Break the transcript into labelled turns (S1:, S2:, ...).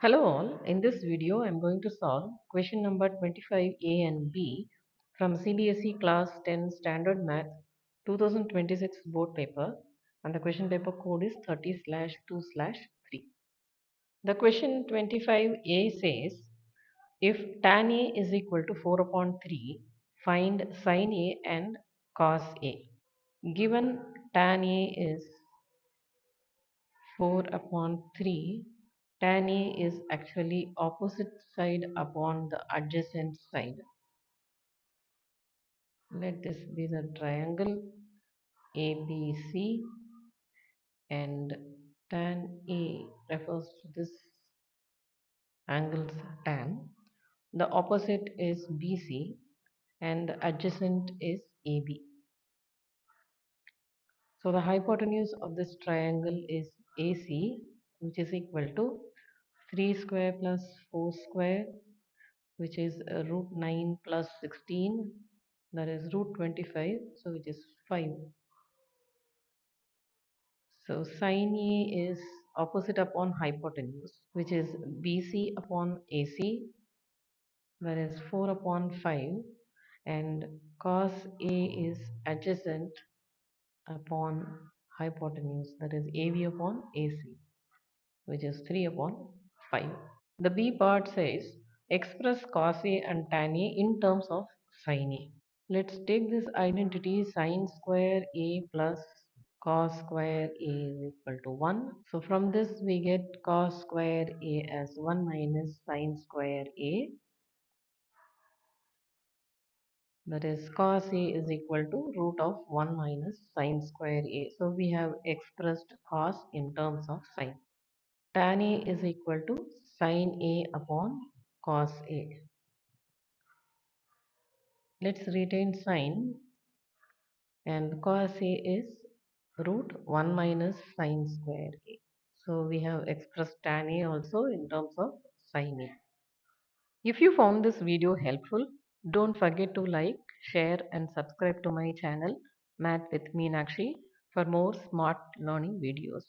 S1: Hello all, in this video I am going to solve question number 25A and B from CBSE class 10 standard math 2026 board paper, and the question paper code is 30/2/3. The question 25A says if tan A is equal to 4 upon 3, find sin A and cos A. Given tan A is 4 upon 3, tan A is actually opposite side upon the adjacent side. Let this be the triangle ABC, and tan A refers to this angle's tan. The opposite is BC and the adjacent is AB. So the hypotenuse of this triangle is AC, which is equal to 3 square plus 4 square, which is root 9 plus 16, that is root 25, so which is 5. So sin A is opposite upon hypotenuse, which is BC upon AC, that is 4 upon 5, and cos A is adjacent upon hypotenuse, that is AB upon AC, which is 3 upon 5. The B part says express cos A and tan A in terms of sin A. Let's take this identity sin square A plus cos square A is equal to 1. So from this we get cos square A as 1 minus sin square A, that is cos A is equal to root of 1 minus sin square A. So we have expressed cos in terms of sin. Tan A is equal to sin A upon cos A. Let's retain sin, and cos A is root 1 minus sin square A. So we have expressed tan A also in terms of sin A. If you found this video helpful, don't forget to like, share and subscribe to my channel Math with Meenakshi for more smart learning videos.